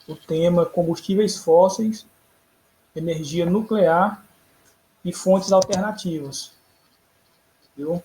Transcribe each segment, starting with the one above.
o tema combustíveis fósseis, energia nuclear e fontes alternativas. Viu?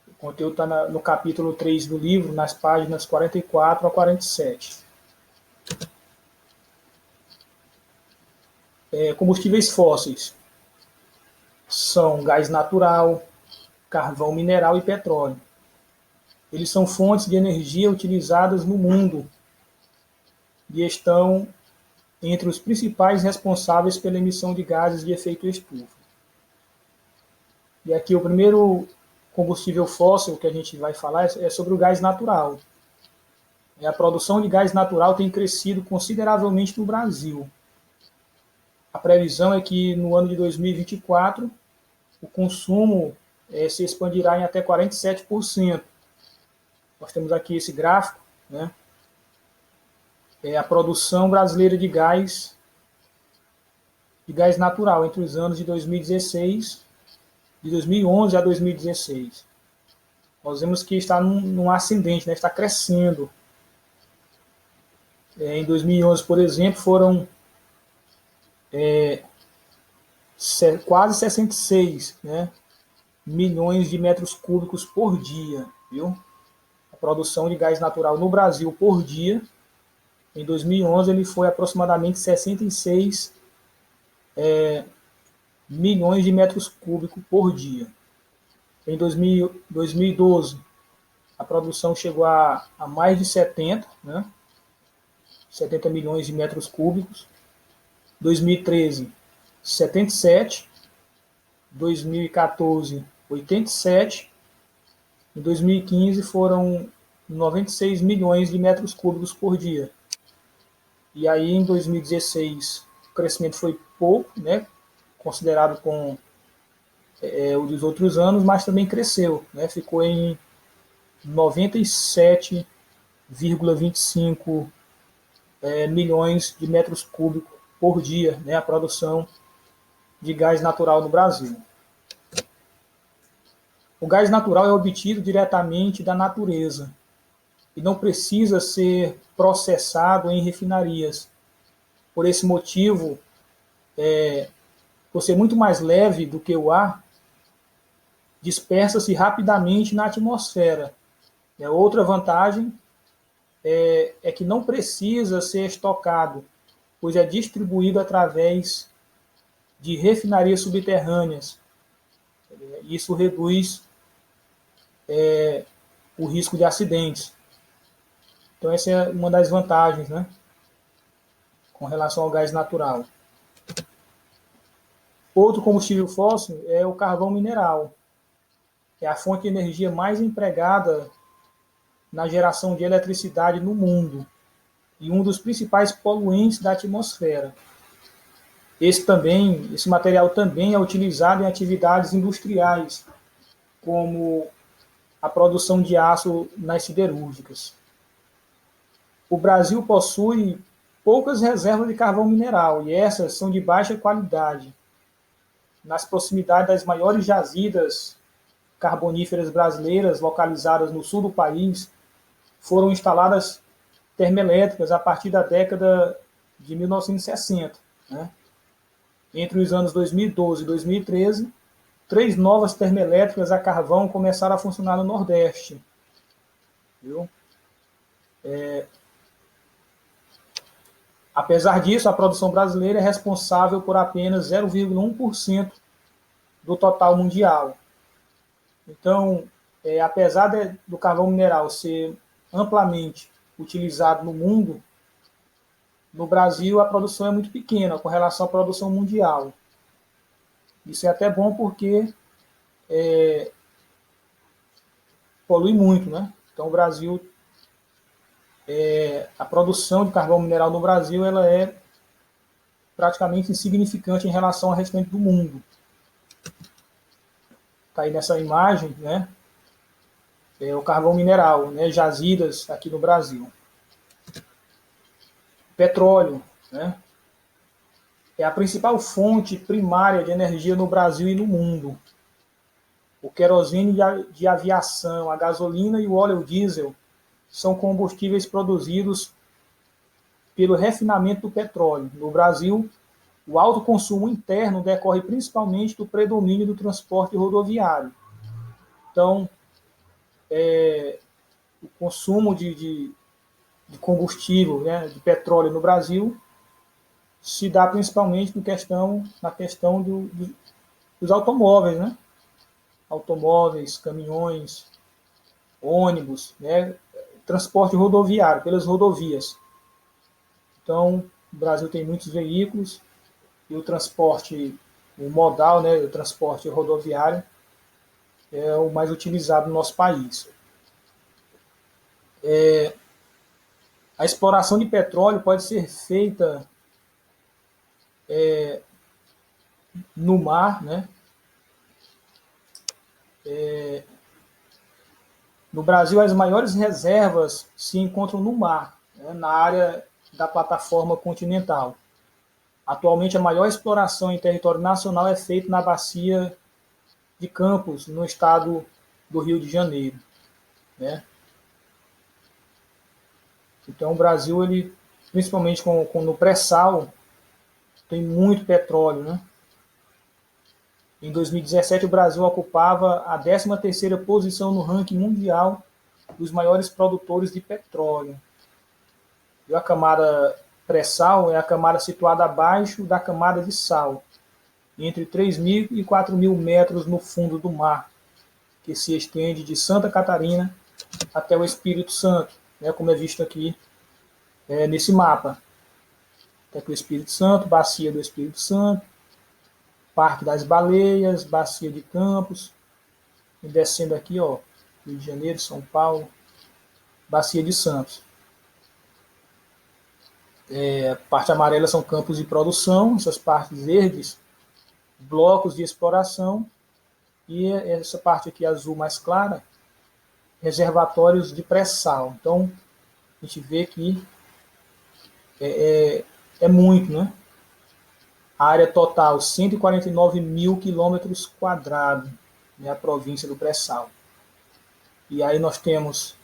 O conteúdo está no capítulo 3 do livro, nas páginas 44 a 47. Combustíveis fósseis são gás natural, carvão mineral e petróleo. Eles são fontes de energia utilizadas no mundo e estão entre os principais responsáveis pela emissão de gases de efeito estufa. E aqui o primeiro combustível fóssil que a gente vai falar é sobre o gás natural. A produção de gás natural tem crescido consideravelmente no Brasil. A previsão é que no ano de 2024 o consumo se expandirá em até 47%. Nós temos aqui esse gráfico, né? A produção brasileira de gás natural entre os anos de 2016, de 2011 a 2016. Nós vemos que está num ascendente, né? Está crescendo. Em 2011, por exemplo, foram quase 66, né, milhões de metros cúbicos por dia, viu? A produção de gás natural no Brasil por dia, em 2011 ele foi aproximadamente 66 milhões de metros cúbicos por dia. Em 2012 a produção chegou a mais de 70, né, 70 milhões de metros cúbicos. 2013, 77. 2014, 87. Em 2015 foram 96 milhões de metros cúbicos por dia. E aí em 2016 o crescimento foi pouco, né, considerado com o dos outros anos, mas também cresceu, né, ficou em 97,25 milhões de metros cúbicos por dia, né, a produção de gás natural no Brasil. O gás natural é obtido diretamente da natureza e não precisa ser processado em refinarias. Por esse motivo, por ser muito mais leve do que o ar, dispersa-se rapidamente na atmosfera. Outra vantagem é que não precisa ser estocado, pois é distribuído através de refinarias subterrâneas. Isso reduz o risco de acidentes. Então essa é uma das vantagens, né, com relação ao gás natural. Outro combustível fóssil é o carvão mineral. É a fonte de energia mais empregada na geração de eletricidade no mundo e um dos principais poluentes da atmosfera. Esse material também é utilizado em atividades industriais, como a produção de aço nas siderúrgicas. O Brasil possui poucas reservas de carvão mineral e essas são de baixa qualidade. Nas proximidades das maiores jazidas carboníferas brasileiras, localizadas no sul do país, foram instaladas termoelétricas a partir da década de 1960. Né? Entre os anos 2012 e 2013, 3 novas termoelétricas a carvão começaram a funcionar no Nordeste. Viu? Apesar disso, a produção brasileira é responsável por apenas 0,1% do total mundial. Então, apesar do carvão mineral ser amplamente utilizado no mundo, no Brasil a produção é muito pequena com relação à produção mundial. Isso é até bom porque polui muito, né? Então o Brasil, a produção de carvão mineral no Brasil ela é praticamente insignificante em relação ao restante do mundo. Está aí nessa imagem, né? O carvão mineral, né? Jazidas aqui no Brasil. Petróleo, né? É a principal fonte primária de energia no Brasil e no mundo. O querosene de aviação, a gasolina e o óleo diesel são combustíveis produzidos pelo refinamento do petróleo. No Brasil, o alto consumo interno decorre principalmente do predomínio do transporte rodoviário. Então, o consumo de combustível, né, de petróleo no Brasil se dá principalmente na questão dos automóveis, né? Automóveis, caminhões, ônibus, né? Transporte rodoviário, pelas rodovias. Então, o Brasil tem muitos veículos e o transporte, o modal, né, o transporte rodoviário é o mais utilizado no nosso país. A exploração de petróleo pode ser feita no mar, né? No Brasil, as maiores reservas se encontram no mar, né, na área da plataforma continental. Atualmente, a maior exploração em território nacional é feita na bacia de Campos, no estado do Rio de Janeiro, né? Então, o Brasil, ele, principalmente no pré-sal, tem muito petróleo, né? Em 2017, o Brasil ocupava a 13ª posição no ranking mundial dos maiores produtores de petróleo. E a camada pré-sal é a camada situada abaixo da camada de sal, entre 3.000 e 4.000 metros no fundo do mar, que se estende de Santa Catarina até o Espírito Santo, né, como é visto aqui nesse mapa. Até o Espírito Santo, bacia do Espírito Santo, Parque das Baleias, bacia de Campos, e descendo aqui, ó, Rio de Janeiro, São Paulo, bacia de Santos. A parte amarela são campos de produção, essas partes verdes, blocos de exploração, e essa parte aqui azul mais clara, reservatórios de pré-sal. Então, a gente vê que é muito, né? A área total, 149 mil quilômetros quadrados, né, a província do pré-sal. E aí nós temos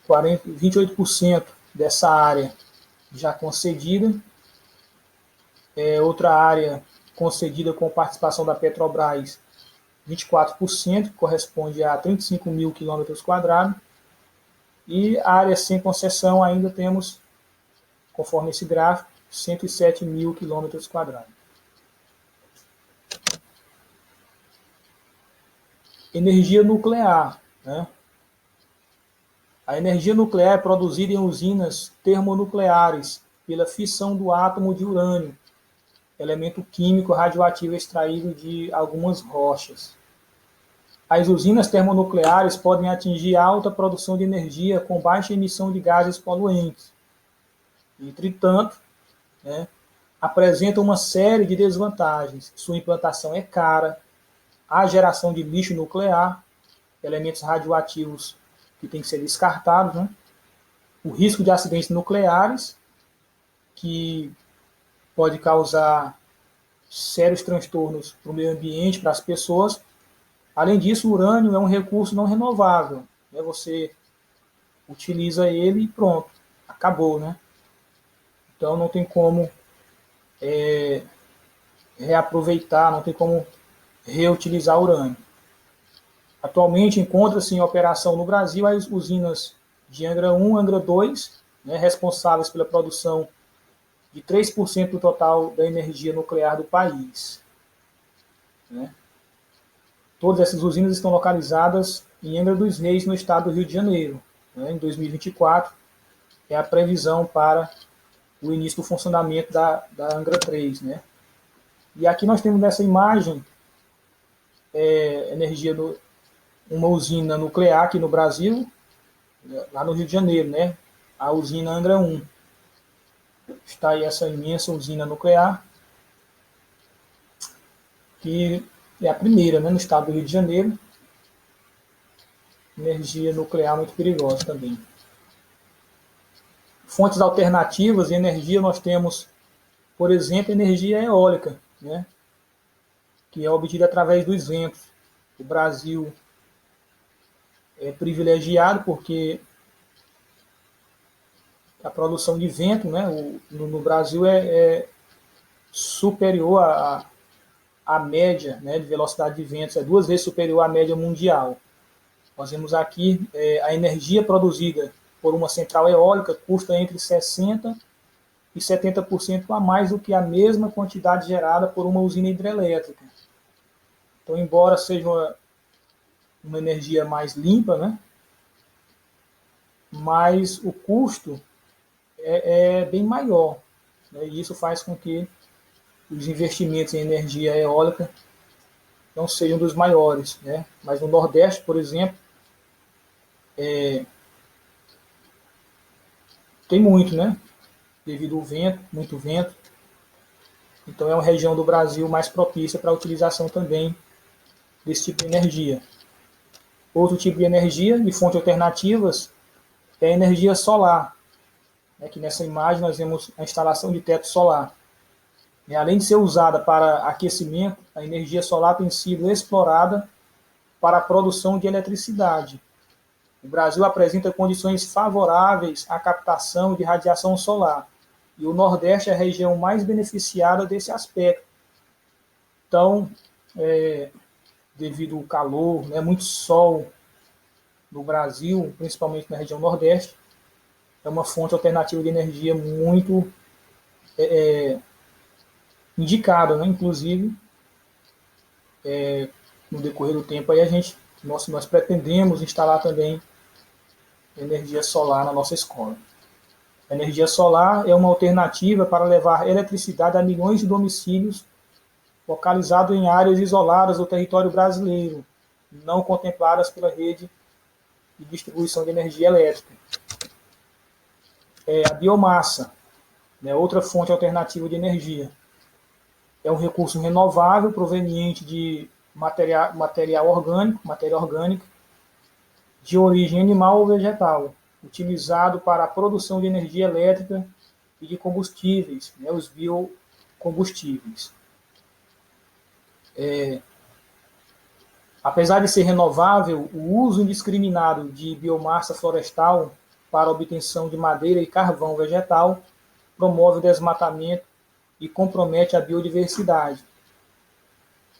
28% dessa área já concedida, outra área concedida com participação da Petrobras, 24%, que corresponde a 35 mil quilômetros quadrados, e a área sem concessão ainda temos, conforme esse gráfico, 107 mil quilômetros quadrados. Energia nuclear, né? A energia nuclear é produzida em usinas termonucleares pela fissão do átomo de urânio, elemento químico radioativo extraído de algumas rochas. As usinas termonucleares podem atingir alta produção de energia com baixa emissão de gases poluentes. Entretanto, né, apresentam uma série de desvantagens. Sua implantação é cara, a geração de lixo nuclear, elementos radioativos que têm que ser descartados, né? O risco de acidentes nucleares, que pode causar sérios transtornos para o meio ambiente, para as pessoas. Além disso, o urânio é um recurso não renovável, né? Você utiliza ele e pronto, acabou, né? Então não tem como reaproveitar, não tem como reutilizar urânio. Atualmente encontra-se em operação no Brasil as usinas de Angra 1 e Angra 2, né, responsáveis pela produção de 3% do total da energia nuclear do país, né? Todas essas usinas estão localizadas em Angra dos Reis, no estado do Rio de Janeiro. Né? Em 2024 é a previsão para o início do funcionamento da Angra 3. Né? E aqui nós temos nessa imagem uma usina nuclear aqui no Brasil, lá no Rio de Janeiro, né? A usina Angra 1. Está aí essa imensa usina nuclear, que é a primeira, né, no estado do Rio de Janeiro. Energia nuclear muito perigosa também. Fontes alternativas de energia nós temos, por exemplo, energia eólica, né, que é obtida através dos ventos. O Brasil é privilegiado porque A produção de vento, né, no Brasil é superior à média, né, de velocidade de ventos, é 2 vezes superior à média mundial. Nós vemos aqui a energia produzida por uma central eólica custa entre 60% e 70% a mais do que a mesma quantidade gerada por uma usina hidrelétrica. Então, embora seja uma energia mais limpa, né, mas o custo é bem maior, né, e isso faz com que os investimentos em energia eólica não sejam dos maiores, né? Mas no Nordeste, por exemplo, tem muito, né? Devido ao vento, muito vento. Então é uma região do Brasil mais propícia para a utilização também desse tipo de energia. Outro tipo de energia, de fontes alternativas, é a energia solar. Aqui nessa imagem nós vemos a instalação de teto solar. E além de ser usada para aquecimento, a energia solar tem sido explorada para a produção de eletricidade. O Brasil apresenta condições favoráveis à captação de radiação solar, e o Nordeste é a região mais beneficiada desse aspecto. Então, devido ao calor, né, muito sol no Brasil, principalmente na região Nordeste, é uma fonte alternativa de energia muito indicada, né? Inclusive, no decorrer do tempo, aí nós pretendemos instalar também energia solar na nossa escola. A energia solar é uma alternativa para levar eletricidade a milhões de domicílios localizados em áreas isoladas do território brasileiro, não contempladas pela rede de distribuição de energia elétrica. A biomassa, né, outra fonte alternativa de energia. É um recurso renovável proveniente de matéria orgânica, de origem animal ou vegetal, utilizado para a produção de energia elétrica e de combustíveis, né, os biocombustíveis. Apesar de ser renovável, o uso indiscriminado de biomassa florestal para a obtenção de madeira e carvão vegetal promove o desmatamento e compromete a biodiversidade.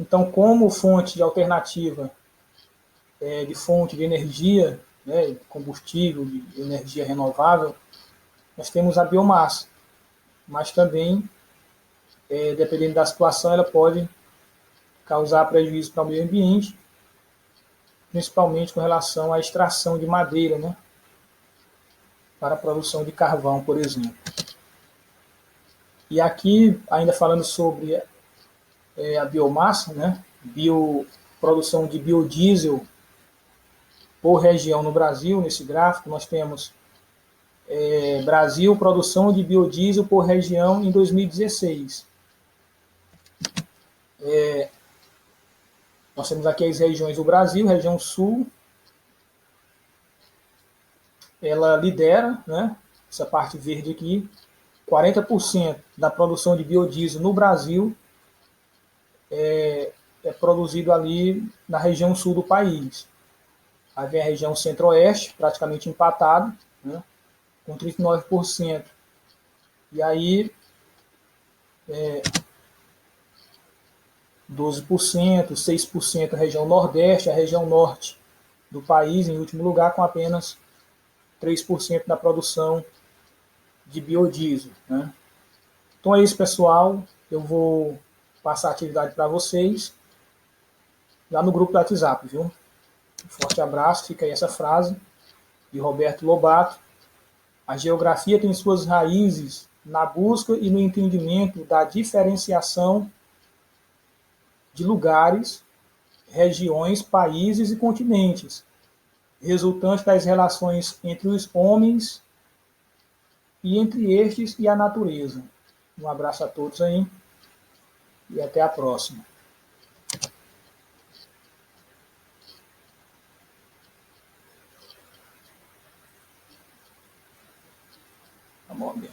Então, como fonte alternativa de fonte de energia, né, combustível, de energia renovável, nós temos a biomassa, mas também, dependendo da situação, ela pode causar prejuízo para o meio ambiente, principalmente com relação à extração de madeira, né, para a produção de carvão, por exemplo. E aqui, ainda falando sobre a biomassa, né, produção de biodiesel por região no Brasil, nesse gráfico, nós temos Brasil, produção de biodiesel por região em 2016. Nós temos aqui as regiões do Brasil, região sul, ela lidera, né, essa parte verde aqui, 40% da produção de biodiesel no Brasil é produzido ali na região sul do país. Aí vem a região centro-oeste, praticamente empatada, né, com 39%. E aí, 12%, 6% a região nordeste, a região norte do país, em último lugar, com apenas 3% da produção de biodiesel, né? Então é isso, pessoal. Eu vou passar a atividade para vocês lá no grupo do WhatsApp, viu? Um forte abraço, fica aí essa frase de Roberto Lobato. A geografia tem suas raízes na busca e no entendimento da diferenciação de lugares, regiões, países e continentes, resultante das relações entre os homens e entre estes e a natureza. Um abraço a todos aí e até a próxima. Tá bom, bem.